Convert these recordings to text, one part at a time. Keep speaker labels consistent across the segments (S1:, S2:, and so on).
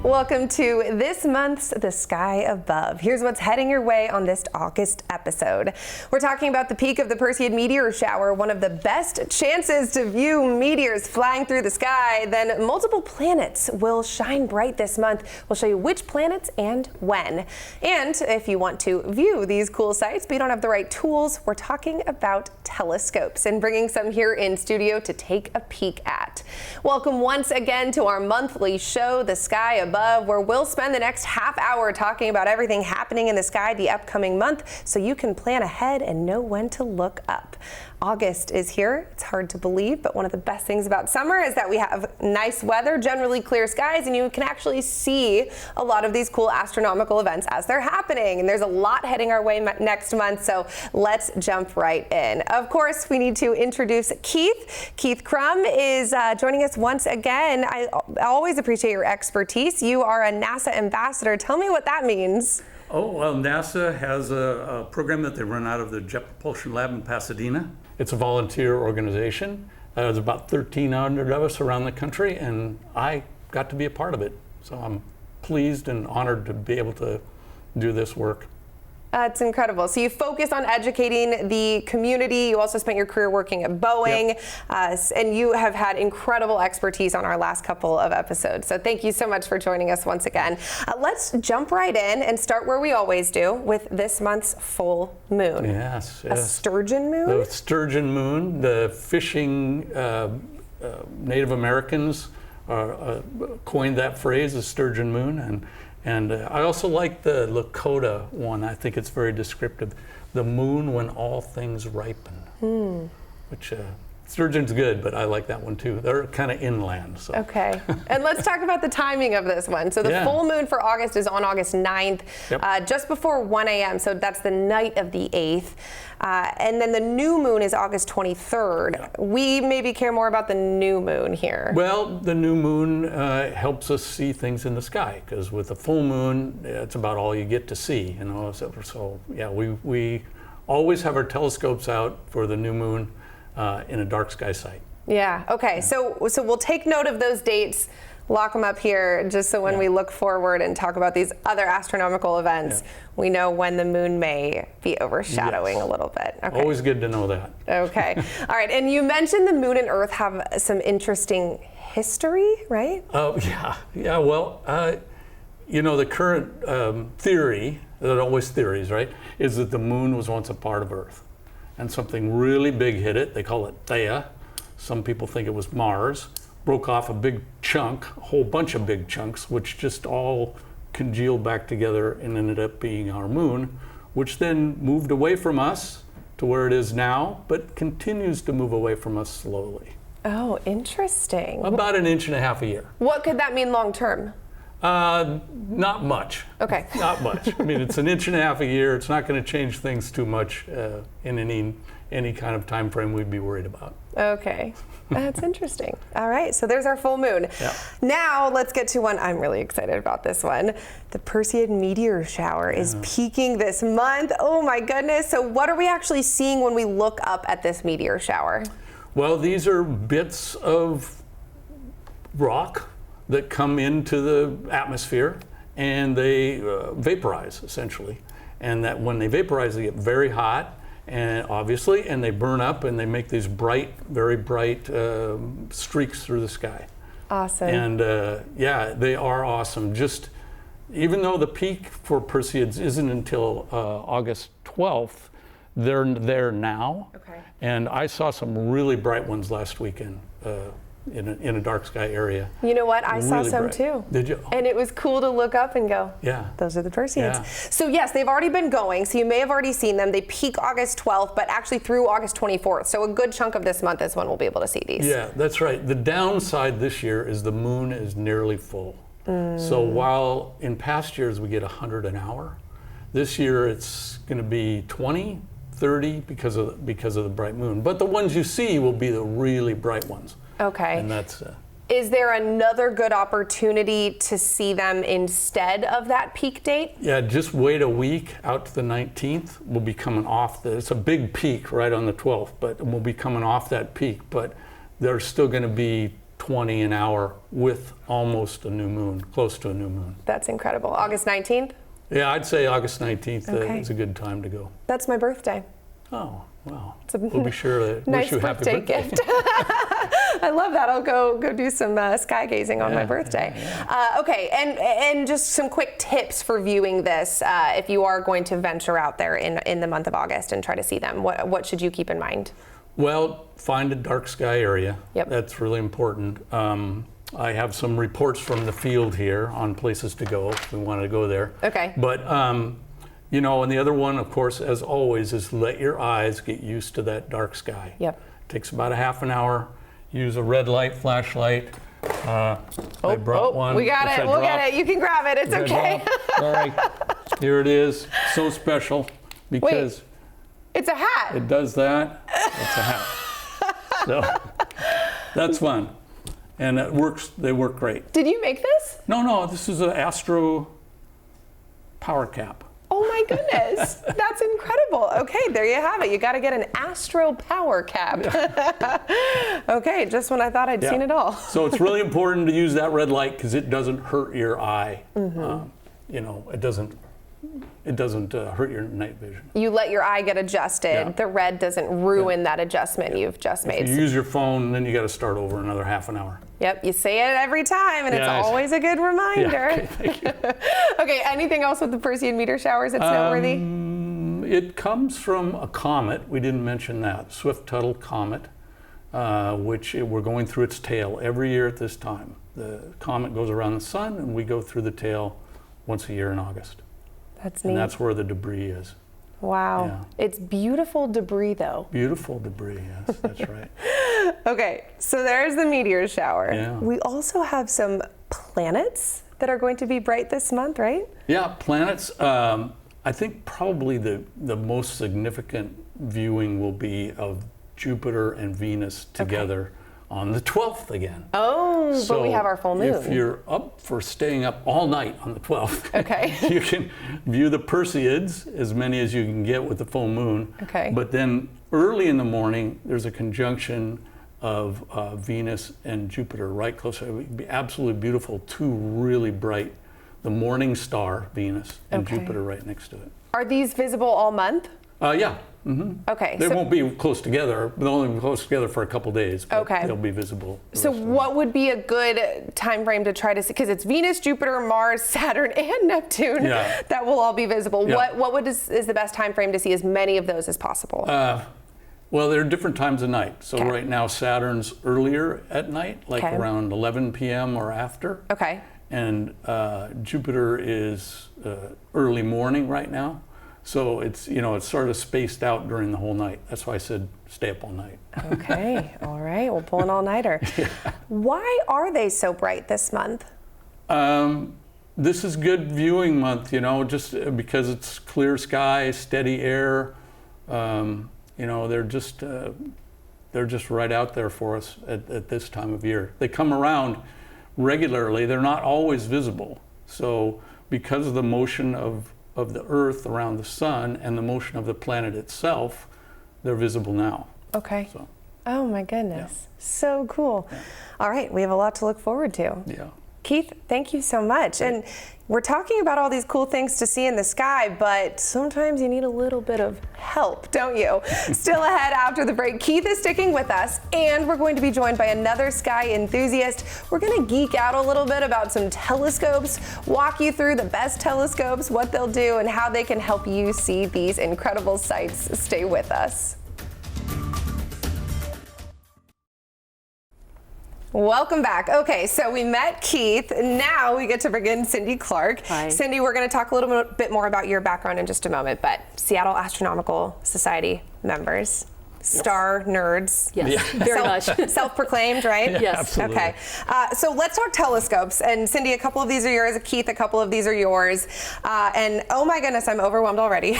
S1: Welcome to this month's The Sky Above. Here's what's heading your way on this August episode. We're talking about the peak of the Perseid meteor shower, one of the best chances to view meteors flying through the sky. Then multiple planets will shine bright this month. We'll show you which planets and when. And if you want to view these cool sights but you don't have the right tools, we're talking about telescopes and bringing some here in studio to take a peek at. Welcome once again to our monthly show, The Sky Above, where we'll spend the next half hour talking about everything happening in the sky the upcoming month so you can plan ahead and know when to look up. August is here. It's hard to believe, but one of the best things about summer is that we have nice weather, generally clear skies, and you can actually see a lot of these cool astronomical events as they're happening. And there's a lot heading our way next month, so let's jump right in. Of course, we need to introduce Keith. Keith Crum is joining us once again. I always appreciate your expertise. You are a NASA ambassador. Tell me what that means.
S2: Oh, well, NASA has a program that they run out of the Jet Propulsion Lab in Pasadena. It's a volunteer organization. There's about 1,300 of us around the country, and I got to be a part of it. So I'm pleased and honored to be able to do this work.
S1: It's incredible. So you focus on educating the community. You also spent your career working at Boeing, yep. And you have had incredible expertise on our last couple of episodes. So thank you so much for joining us once again. Let's jump right in and start where we always do, with this month's full moon.
S2: Yes.
S1: A sturgeon moon?
S2: The sturgeon moon. The fishing Native Americans coined that phrase, the sturgeon moon. And I also like the Lakota one. I think it's very descriptive. The moon when all things ripen, which sturgeon's good, but I like that one too. They're kind of inland. So. Okay,
S1: and let's talk about the timing of this one. So the full moon for August is on August 9th, yep. Just before 1 a.m. So that's the night of the 8th. And then the new moon is August 23rd. Yeah. We maybe care more about the new moon here.
S2: Well, the new moon helps us see things in the sky, because with the full moon, it's about all you get to see. You know, so yeah, we always have our telescopes out for the new moon in a dark sky site.
S1: Yeah. Okay. Yeah. So we'll take note of those dates. Lock them up here, just so when we look forward and talk about these other astronomical events, we know when the moon may be overshadowing a little bit. Okay.
S2: Always good to know that.
S1: Okay. All right. And you mentioned the moon and Earth have some interesting history, right?
S2: Oh, yeah. Yeah. Well, you know, the current theory, there are always theories, right, is that the moon was once a part of Earth. And something really big hit it. They call it Theia. Some people think it was Mars. Broke off a big chunk, a whole bunch of big chunks, which just all congealed back together and ended up being our moon, which then moved away from us to where it is now, but continues to move away from us slowly.
S1: Oh, interesting.
S2: About 1.5 inches a year.
S1: What could that mean long term?
S2: Not much.
S1: Okay.
S2: Not much. I mean, it's 1.5 inches a year. It's not going to change things too much in any kind of time frame we'd be worried about.
S1: Okay. That's interesting. All right, so there's our full moon.
S2: Yeah.
S1: Now let's get to one I'm really excited about. This one, the Perseid meteor shower is peaking this month. Oh my goodness! So what are we actually seeing when we look up at this meteor shower?
S2: Well, these are bits of rock that come into the atmosphere and they vaporize essentially, and that when they vaporize, they get very hot. And obviously, and they burn up and they make these bright, very bright streaks through the sky.
S1: Awesome.
S2: And yeah, they are awesome. Just even though the peak for Perseids isn't until August 12th, they're there now.
S1: Okay.
S2: And I saw some really bright ones last weekend in a dark sky area.
S1: You know what? I saw
S2: Really
S1: some
S2: bright.
S1: too.
S2: Did you?
S1: And it was cool to look up and go,
S2: Yeah.
S1: those are the Perseids.
S2: Yeah.
S1: So yes, they've already been going, so you may have already seen them. They peak August 12th, but actually through August 24th. So a good chunk of this month is when we'll be able to see these.
S2: Yeah, that's right. The downside this year is the moon is nearly full. So while in past years we get 100 an hour, this year it's going to be 20, 30 because of the bright moon. But the ones you see will be the really bright ones.
S1: Okay.
S2: And that's
S1: Is there another good opportunity to see them instead of that peak date?
S2: Yeah, just wait a week out to the 19th. We'll be coming off it's a big peak right on the 12th, but we'll be coming off that peak. But there's still going to be 20 an hour with almost a new moon, close to a new moon.
S1: That's incredible. August 19th?
S2: Yeah, I'd say August 19th
S1: Okay.
S2: is a good time to go.
S1: That's my birthday.
S2: Oh, well,
S1: It's a
S2: we'll be sure to
S1: nice
S2: wish you happy
S1: birthday
S2: birthday.
S1: gift. I love that. I'll go do some sky gazing on my birthday. Okay, and just some quick tips for viewing this if you are going to venture out there in the month of August and try to see them. What should you keep in mind?
S2: Well, find a dark sky area.
S1: Yep.
S2: That's really important. I have some reports from the field here on places to go if we wanted to go there.
S1: Okay.
S2: But, you know, and the other one, of course, as always, is let your eyes get used to that dark sky.
S1: Yep.
S2: Takes about a half an hour. Use a red light flashlight. I brought one.
S1: We got
S2: which
S1: it.
S2: I
S1: We'll
S2: dropped.
S1: get it. You can grab it. It's
S2: Did I
S1: okay.
S2: drop? All right. Here it is. So special because
S1: It's a hat.
S2: it does that. It's a hat. So that's fun. And it works. They work great.
S1: Did you make this?
S2: No, this is an Astro power cap.
S1: Oh my goodness. That's incredible. Okay, there you have it. You got to get an Astro power cap. Okay, just when I thought I'd seen it all.
S2: So it's really important to use that red light because it doesn't hurt your eye. You know, it doesn't hurt your night vision.
S1: You let your eye get adjusted.
S2: Yeah.
S1: The red doesn't ruin that adjustment you've just made.
S2: If you use your phone, then you got to start over another half an hour.
S1: Yep, you say it every time, and
S2: Yeah,
S1: it's always a good reminder.
S2: Yeah, okay, thank you.
S1: Okay, anything else with the Perseid meteor showers that's noteworthy?
S2: It comes from a comet. We didn't mention that. Swift-Tuttle comet, which we're going through its tail every year at this time. The comet goes around the sun, and we go through the tail once a year in August.
S1: That's neat.
S2: And that's where the debris is.
S1: Wow.
S2: Yeah.
S1: It's beautiful debris, though.
S2: Beautiful debris, yes, that's right.
S1: Okay, so there's the meteor shower.
S2: Yeah.
S1: We also have some planets that are going to be bright this month, right?
S2: Yeah, planets. I think probably the most significant viewing will be of Jupiter and Venus together on the 12th again.
S1: Oh, but we have our full moon.
S2: If you're up for staying up all night on the 12th,
S1: Okay.
S2: you can view the Perseids, as many as you can get with the full moon.
S1: Okay.
S2: But then early in the morning, there's a conjunction of Venus and Jupiter right close. It would be absolutely beautiful. Two really bright, the morning star, Venus, and
S1: Okay.
S2: Jupiter right next to it.
S1: Are these visible all month?
S2: Yeah. Mm-hmm.
S1: Okay.
S2: They won't be close together. They'll only be close together for a couple days. But
S1: Okay.
S2: they'll be visible. the
S1: So
S2: rest of the
S1: what would be a good time frame to try to see? Because it's Venus, Jupiter, Mars, Saturn, and Neptune
S2: Yeah.
S1: that will all be visible.
S2: Yeah.
S1: What is the best time frame to see as many of those as possible?
S2: Well, there are different times of night. So
S1: Okay.
S2: right now, Saturn's earlier at night, like
S1: Okay.
S2: around 11 p.m. or after.
S1: Okay.
S2: And Jupiter is early morning right now. So it's, you know, it's sort of spaced out during the whole night. That's why I said stay up all night.
S1: Okay. All right. We'll pull an all-nighter. Why are they so bright this month?
S2: This is good viewing month, you know, just because it's clear sky, steady air. You know, they're just right out there for us at this time of year. They come around regularly. They're not always visible. So because of the motion of the Earth around the sun and the motion of the planet itself, they're visible now.
S1: Okay.
S2: So,
S1: Oh my goodness. So cool. All right. We have a lot to look forward to.
S2: yeah.
S1: Keith, thank you so much. And we're talking about all these cool things to see in the sky, but sometimes you need a little bit of help, don't you? Still ahead after the break, Keith is sticking with us, and we're going to be joined by another sky enthusiast. We're going to geek out a little bit about some telescopes, walk you through the best telescopes, what they'll do, and how they can help you see these incredible sights. Stay with us. Welcome back. Okay, so we met Keith. Now we get to bring in Cindy Clark.
S3: Hi.
S1: Cindy, we're going to talk a little bit more about your background in just a moment, but Seattle Astronomical Society members, star nerds.
S3: Yes, very much.
S1: Self-proclaimed, right?
S3: Yes.
S2: Absolutely.
S1: Okay, so let's talk telescopes. And Cindy, a couple of these are yours. Keith, a couple of these are yours. And oh my goodness, I'm overwhelmed already.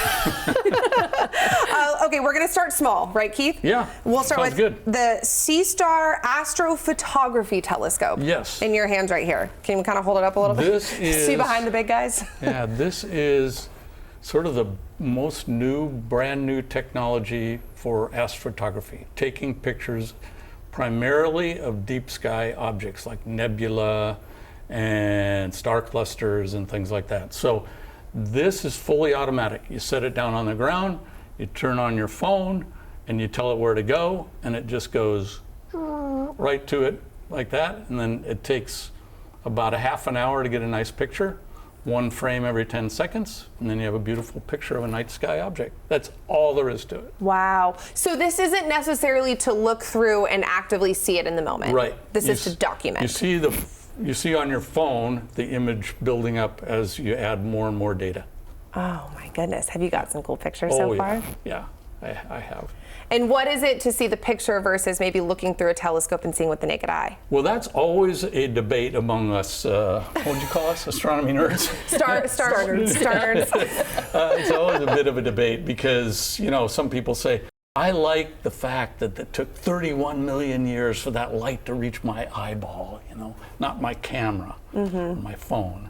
S1: Okay, we're going to start small, right, Keith?
S2: Yeah,
S1: We'll start
S2: sounds
S1: with
S2: good.
S1: the Sea-Star Astrophotography Telescope.
S2: Yes.
S1: In your hands right here. Can you kind of hold it up a little bit?
S2: This
S1: See
S2: is-
S1: behind the big guys?
S2: Yeah, this is sort of the brand new technology for astrophotography, taking pictures primarily of deep sky objects like nebula and star clusters and things like that. So this is fully automatic. You set it down on the ground, you turn on your phone, and you tell it where to go, and it just goes right to it like that. And then it takes about a half an hour to get a nice picture, one frame every 10 seconds, and then you have a beautiful picture of a night sky object. That's all there is to it.
S1: Wow. So this isn't necessarily to look through and actively see it in the moment.
S2: Right.
S1: This is to document.
S2: You see on your phone the image building up as you add more and more data.
S1: Oh my goodness. Have you got some cool pictures so far?
S2: Yeah, I have.
S1: And what is it to see the picture versus maybe looking through a telescope and seeing with the naked eye?
S2: Well, that's always a debate among us, what would you call us, astronomy nerds?
S1: Star nerds.
S2: It's always a bit of a debate because, you know, some people say, I like the fact that it took 31 million years for that light to reach my eyeball, you know, not my camera or my phone.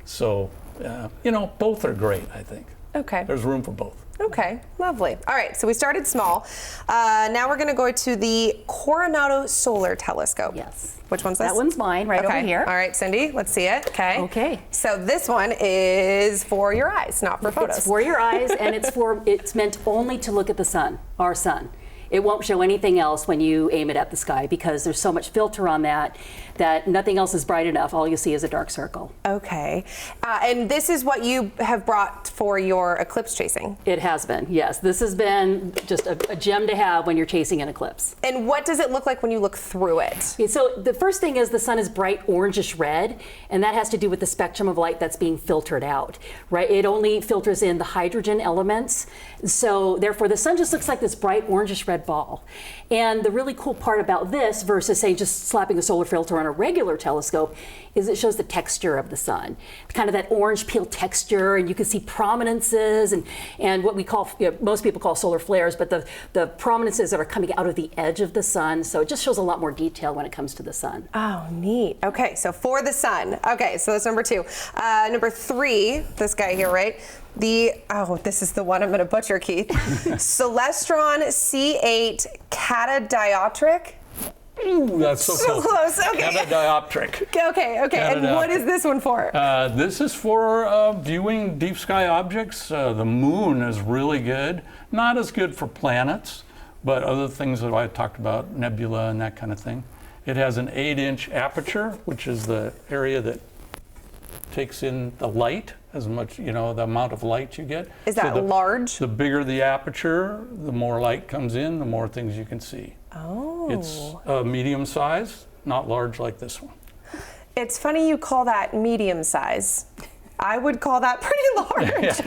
S2: So, you know, both are great, I think.
S1: Okay.
S2: There's room for both.
S1: Okay, lovely. All right, so we started small. Now we're going to go to the Coronado Solar Telescope.
S3: Yes.
S1: Which one's this?
S3: That one's mine, right over here.
S1: All right, Cindy, let's see it. Okay.
S3: Okay.
S1: So this one is for your eyes, not for photos.
S3: It's for your eyes, and it's meant only to look at the sun, our sun. It won't show anything else when you aim it at the sky because there's so much filter on that nothing else is bright enough. All you see is a dark circle.
S1: Okay. And this is what you have brought for your eclipse chasing.
S3: It has been, yes. This has been just a gem to have when you're chasing an eclipse.
S1: And what does it look like when you look through it?
S3: Okay, so the first thing is the sun is bright orangish red, and that has to do with the spectrum of light that's being filtered out, right? It only filters in the hydrogen elements. So therefore the sun just looks like this bright orangish red ball. And the really cool part about this versus say just slapping a solar filter on a regular telescope is it shows the texture of the sun, kind of that orange peel texture, and you can see prominences and what we call, most people call solar flares, but the prominences that are coming out of the edge of the sun. So it just shows a lot more detail when it comes to the sun.
S1: Oh, neat. Okay, so for the sun. Okay, so that's number 2. Number 3, this guy here, right? This is the one I'm going to butcher, Keith. Celestron C8 catadioptric.
S2: Ooh, that's so
S1: close. Okay.
S2: Catadioptric.
S1: Okay. And what is this one for?
S2: This is for viewing deep sky objects. The moon is really good. Not as good for planets, but other things that I talked about, nebula and that kind of thing. It has an 8-inch aperture, which is the area that takes in the light as much, the amount of light you get.
S1: Is that large?
S2: The bigger the aperture, the more light comes in, the more things you can see.
S1: Oh.
S2: It's medium size, not large like this one.
S1: It's funny you call that medium size. I would call that pretty large.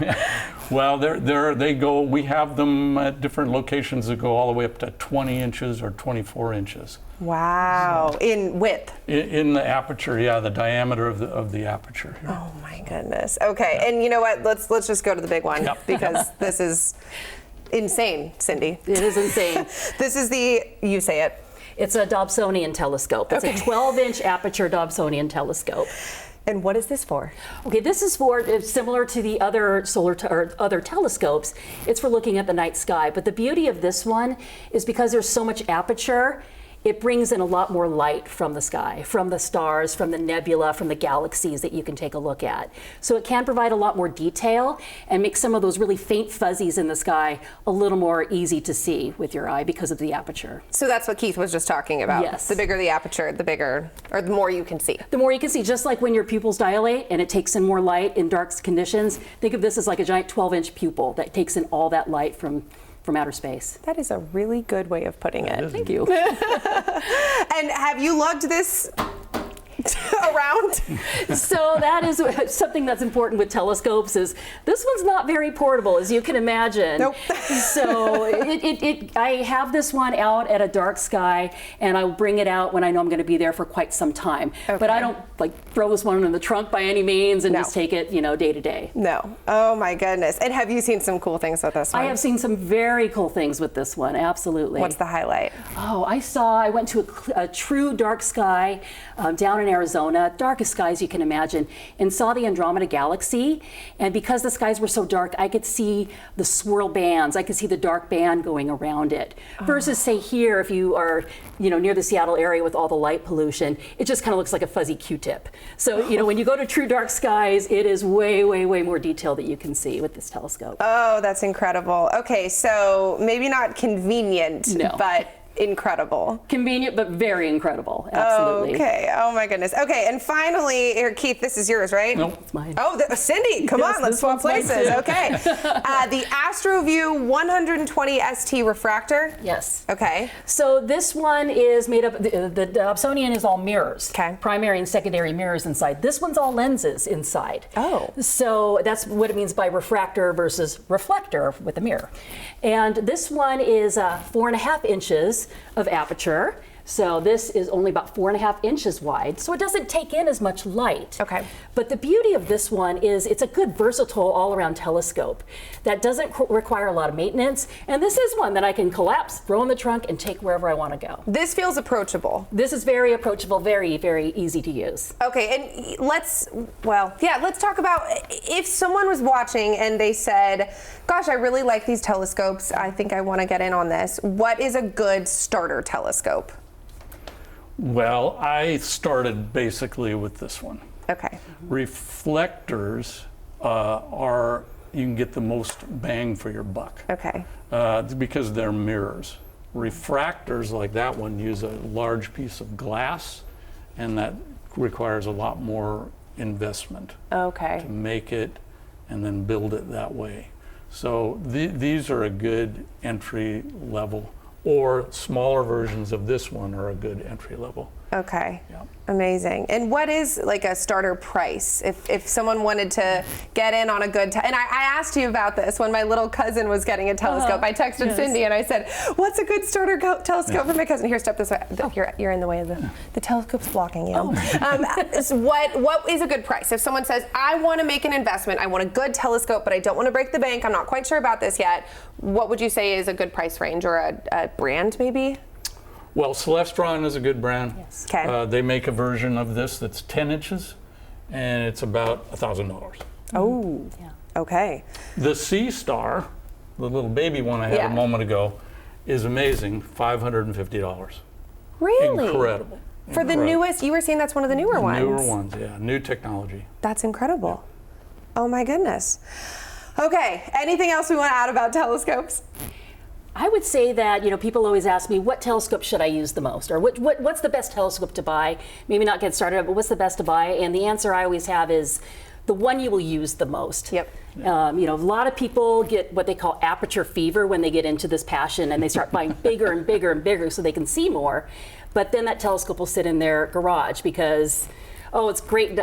S2: Yeah. Well, they go. We have them at different locations that go all the way up to 20 inches or 24 inches.
S1: Wow. So, in width?
S2: In the aperture, yeah, the diameter of the aperture. Yeah.
S1: Oh my goodness. Okay, and you know what? Let's just go to the big one because this is insane, Cindy.
S3: It is insane.
S1: This is you say it.
S3: It's a Dobsonian telescope. It's a 12-inch aperture Dobsonian telescope.
S1: And what is this for?
S3: Okay, this is similar to the other other telescopes. It's for looking at the night sky. But the beauty of this one is because there's so much aperture, it brings in a lot more light from the sky, from the stars, from the nebula, from the galaxies that you can take a look at. So it can provide a lot more detail and make some of those really faint fuzzies in the sky a little more easy to see with your eye because of the aperture.
S1: So that's what Keith was just talking about.
S3: Yes.
S1: The bigger the aperture, the more you can see.
S3: The more you can see, just like when your pupils dilate and it takes in more light in dark conditions, think of this as like a giant 12-inch pupil that takes in all that light from outer space.
S1: That is a really good way of putting it.
S3: Thank you.
S1: And have you lugged this around?
S3: So that is something that's important with telescopes is this one's not very portable, as you can imagine.
S1: Nope.
S3: So I have this one out at a dark sky, and I'll bring it out when I know I'm going to be there for quite some time. Okay. But I don't throw this one in the trunk by any means and just take it, day to day.
S1: No. Oh my goodness. And have you seen some cool things with this one?
S3: I have seen some very cool things with this one. Absolutely.
S1: What's the highlight?
S3: Oh, I went to a true dark sky down in Arizona, darkest skies you can imagine, and saw the Andromeda Galaxy. And because the skies were so dark, I could see the swirl bands. I could see the dark band going around it. Versus, say, here, if you are, near the Seattle area with all the light pollution, it just kind of looks like a fuzzy Q-tip. So, when you go to true dark skies, it is way, way, way more detail that you can see with this telescope.
S1: Oh, that's incredible. Okay, so maybe not convenient,
S3: No.
S1: but incredible.
S3: Convenient, but very incredible. Absolutely.
S1: Okay. Oh my goodness. Okay, and finally, here, Keith, this is yours, right?
S2: Nope.
S3: It's mine.
S1: Oh, Cindy, come
S3: Yes,
S1: on, let's
S3: this
S1: swap
S3: one's mine
S1: places.
S3: too.
S1: Okay. The AstroView 120 ST refractor.
S3: Yes.
S1: Okay.
S3: So this one is made up, the Dobsonian is all mirrors.
S1: Okay.
S3: Primary and secondary mirrors inside. This one's all lenses inside.
S1: Oh.
S3: So that's what it means by refractor versus reflector with a mirror. And this one is 4.5 inches of aperture. So this is only about 4.5 inches wide, so it doesn't take in as much light.
S1: Okay.
S3: But the beauty of this one is it's a good versatile all-around telescope that doesn't require a lot of maintenance. And this is one that I can collapse, throw in the trunk, and take wherever I want to go.
S1: This feels approachable.
S3: This is very approachable, very, very easy to use.
S1: Okay, and let's talk about if someone was watching and they said, gosh, I really like these telescopes. I think I want to get in on this. What is a good starter telescope?
S2: Well, I started basically with this one.
S1: Okay.
S2: Reflectors you can get the most bang for your buck.
S1: Okay.
S2: Because they're mirrors. Refractors like that one use a large piece of glass, and that requires a lot more investment
S1: Okay.
S2: to make it and then build it that way. So these are a good entry level, or smaller versions of this one are a good entry level.
S1: Okay.
S2: Yeah.
S1: Amazing. And what is like a starter price if someone wanted to get in on a good and I asked you about this when my little cousin was getting a telescope. I texted Cindy and I said, what's a good starter telescope for my cousin? Here, step this way. You're in the way of the telescope's blocking you. So what is a good price? If someone says, I want to make an investment, I want a good telescope, but I don't want to break the bank, I'm not quite sure about this yet, what would you say is a good price range, or a brand maybe?
S2: Well, Celestron is a good brand.
S3: Yes.
S1: Okay.
S2: They make a version of this that's 10 inches, and it's about $1,000.
S1: Oh,
S3: Yeah.
S1: okay.
S2: The Sea Star, the little baby one I had
S1: Yeah.
S2: a moment ago, is amazing, $550.
S1: Really?
S2: Incredible.
S1: For the
S2: Incredible.
S1: newest, you were saying that's one of the newer ones.
S2: Newer ones, yeah, new technology.
S1: That's incredible. Oh my goodness. Okay, anything else we want to add about telescopes?
S3: I would say that, people always ask me, what telescope should I use the most? Or what's the best telescope to buy? Maybe not get started, but what's the best to buy? And the answer I always have is the one you will use the most.
S1: Yep.
S3: A lot of people get what they call aperture fever when they get into this passion, and they start buying bigger and bigger and bigger so they can see more. But then that telescope will sit in their garage because, it's great,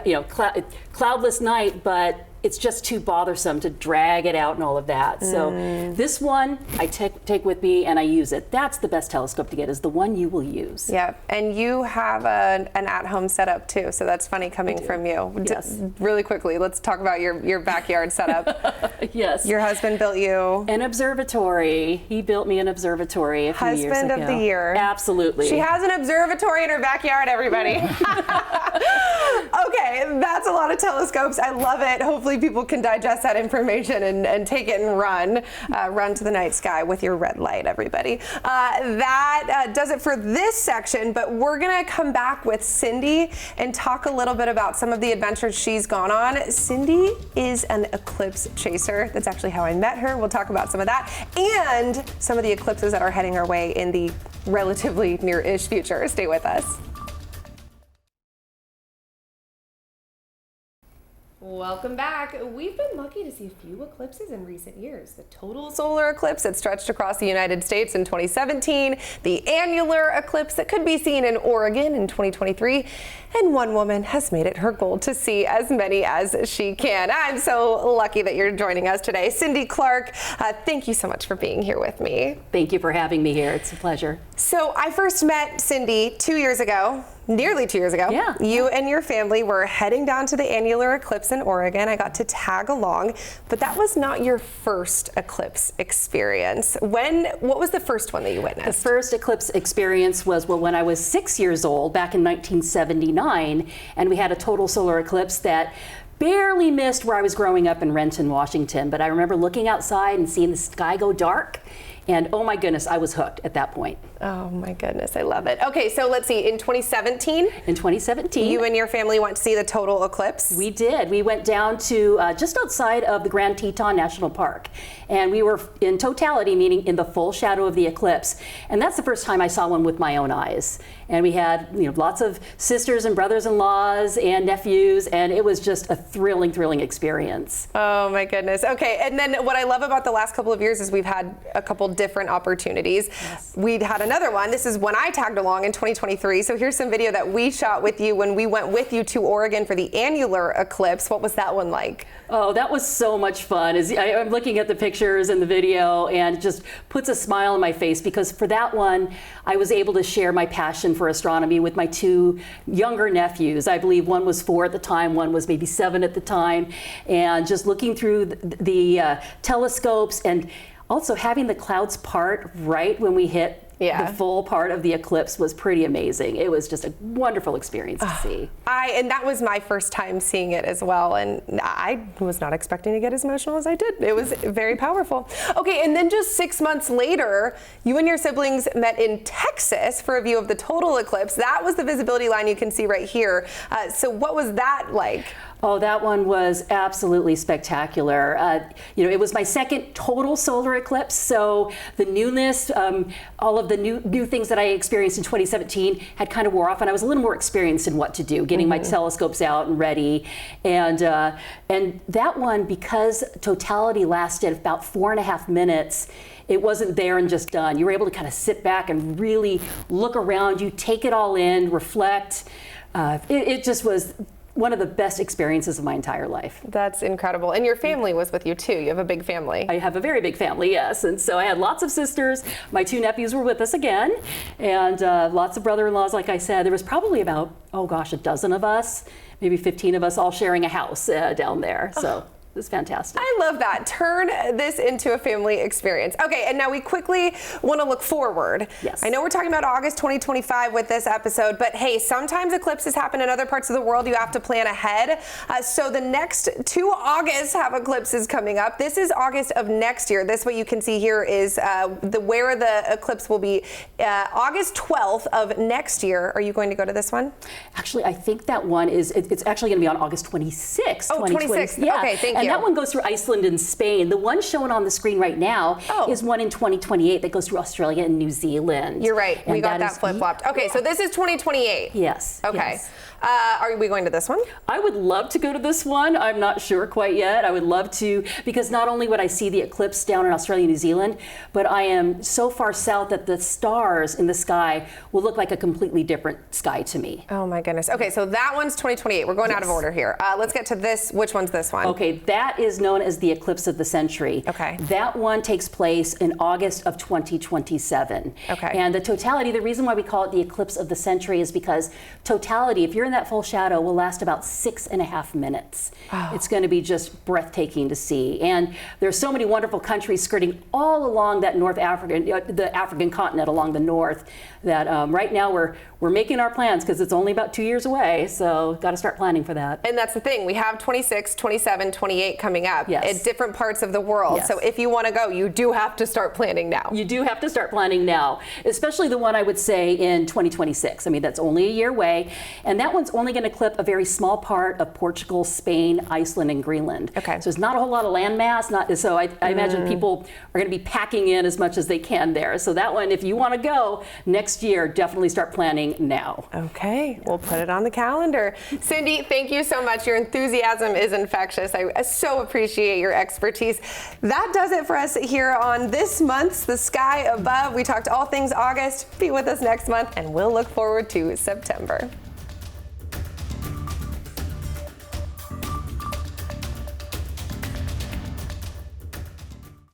S3: cloudless night, but it's just too bothersome to drag it out and all of that. So this one I take with me and I use it. That's the best telescope to get, is the one you will use.
S1: Yeah, and you have an at-home setup too, so that's funny coming from you.
S3: Yes.
S1: Really quickly, let's talk about your backyard setup.
S3: Yes.
S1: Your husband built you.
S3: An observatory. He built me an observatory a few years ago.
S1: Husband of the year.
S3: Absolutely.
S1: She has an observatory in her backyard, everybody. Okay, that's a lot of telescopes. I love it. Hopefully people can digest that information and take it and run to the night sky with your red light, everybody. That does it for this section, but we're gonna come back with Cindy and talk a little bit about some of the adventures she's gone on. Cindy is an eclipse chaser. That's actually how I met her. We'll talk about some of that and some of the eclipses that are heading our way in the relatively near-ish future. Stay with us. Welcome back. We've been lucky to see a few eclipses in recent years. The total solar eclipse that stretched across the United States in 2017, the annular eclipse that could be seen in Oregon in 2023, and one woman has made it her goal to see as many as she can. I'm so lucky that you're joining us today. Cindy Clark, thank you so much for being here with me.
S3: Thank you for having me here. It's a pleasure.
S1: So I first met Cindy 2 years ago nearly 2 years ago,
S3: Yeah.
S1: you and your family were heading down to the annular eclipse in Oregon. I got to tag along, but that was not your first eclipse experience. What was the first one that you witnessed?
S3: The first eclipse experience was when I was 6 years old, back in 1979, and we had a total solar eclipse that barely missed where I was growing up in Renton, Washington. But I remember looking outside and seeing the sky go dark, and oh my goodness, I was hooked at that point.
S1: Oh my goodness, I love it. Okay, so let's see, in 2017?
S3: In 2017.
S1: You and your family went to see the total eclipse?
S3: We did. We went down to just outside of the Grand Teton National Park. And we were in totality, meaning in the full shadow of the eclipse. And that's the first time I saw one with my own eyes. And we had lots of sisters and brothers-in-laws and nephews, and it was just a thrilling, thrilling experience.
S1: Oh my goodness. Okay, and then what I love about the last couple of years is we've had a couple different opportunities.
S3: Yes.
S1: We'd had another one. This is when I tagged along in 2023. So here's some video that we shot with you when we went with you to Oregon for the annular eclipse. What was that one like?
S3: Oh, that was so much fun. I'm looking at the pictures and the video, and it just puts a smile on my face, because for that one, I was able to share my passion for astronomy with my two younger nephews. I believe one was 4 at the time, one was maybe 7 at the time, and just looking through the telescopes, and also having the clouds part right when we hit the full part of the eclipse was pretty amazing. It was just a wonderful experience to see.
S1: And that was my first time seeing it as well, and I was not expecting to get as emotional as I did. It was very powerful. Okay, and then just 6 months later, you and your siblings met in Texas for a view of the total eclipse. That was the visibility line you can see right here. So what was that like?
S3: Oh, that one was absolutely spectacular. It was my second total solar eclipse, so the newness, all of the new things that I experienced in 2017 had kind of wore off, and I was a little more experienced in what to do, getting my telescopes out and ready. And that one, because totality lasted about 4.5 minutes, it wasn't there and just done. You were able to kind of sit back and really look around you, take it all in, reflect. It just was one of the best experiences of my entire life.
S1: That's incredible. And your family was with you too. You have a big family.
S3: I have a very big family, yes. And so I had lots of sisters. My 2 nephews were with us again, and lots of brother-in-laws, like I said. There was probably about, a dozen of us, maybe 15 of us, all sharing a house down there. So it was fantastic.
S1: I love that. Turn this into a family experience. Okay, and now we quickly want to look forward.
S3: Yes.
S1: I know we're talking about August 2025 with this episode, but hey, sometimes eclipses happen in other parts of the world. You have to plan ahead. So the next 2 Augusts have eclipses coming up. This is August of next year. This, what you can see here, is where the eclipse will be. August 12th of next year. Are you going to go to this one?
S3: Actually, I think that one it's actually going to be on August 26th.
S1: Oh, 26th.
S3: Yeah.
S1: Okay, thank you.
S3: And that one goes through Iceland and Spain. The one shown on the screen right now is one in 2028 that goes through Australia and New Zealand.
S1: You're right.
S3: And
S1: we got that flip-flopped. Okay, so this is 2028.
S3: Yes.
S1: Okay.
S3: Yes.
S1: Are we going to this one?
S3: I would love to go to this one. I'm not sure quite yet. I would love to, because not only would I see the eclipse down in Australia and New Zealand, but I am so far south that the stars in the sky will look like a completely different sky to me.
S1: Oh my goodness. Okay, so that one's 2028. We're going out of order here. Let's get to this. Which one's this one?
S3: Okay, that is known as the eclipse of the century.
S1: Okay.
S3: That one takes place in August of 2027.
S1: Okay.
S3: And the totality, the reason why we call it the eclipse of the century is because totality, if you're in that full shadow, will last about 6.5 minutes.
S1: Oh.
S3: It's going to be just breathtaking to see. And there's so many wonderful countries skirting all along that the African continent along the north, that right now we're making our plans, because it's only about 2 years away. So got to start planning for that.
S1: And that's the thing. We have 26, 27, 28 coming up
S3: Yes.
S1: at different parts of the world.
S3: Yes.
S1: So if you want to go, you do have to start planning now.
S3: You do have to start planning now, especially the one I would say in 2026. I mean, that's only a year away. And that one's only going to clip a very small part of Portugal, Spain, Iceland, and Greenland.
S1: Okay.
S3: So it's not a whole lot of land mass. So I imagine people are going to be packing in as much as they can there. So that one, if you want to go next year, definitely start planning now.
S1: Okay, we'll put it on the calendar. Cindy, thank you so much. Your enthusiasm is infectious. I so appreciate your expertise. That does it for us here on this month's The Sky Above. We talked all things August. Be with us next month, and we'll look forward to September.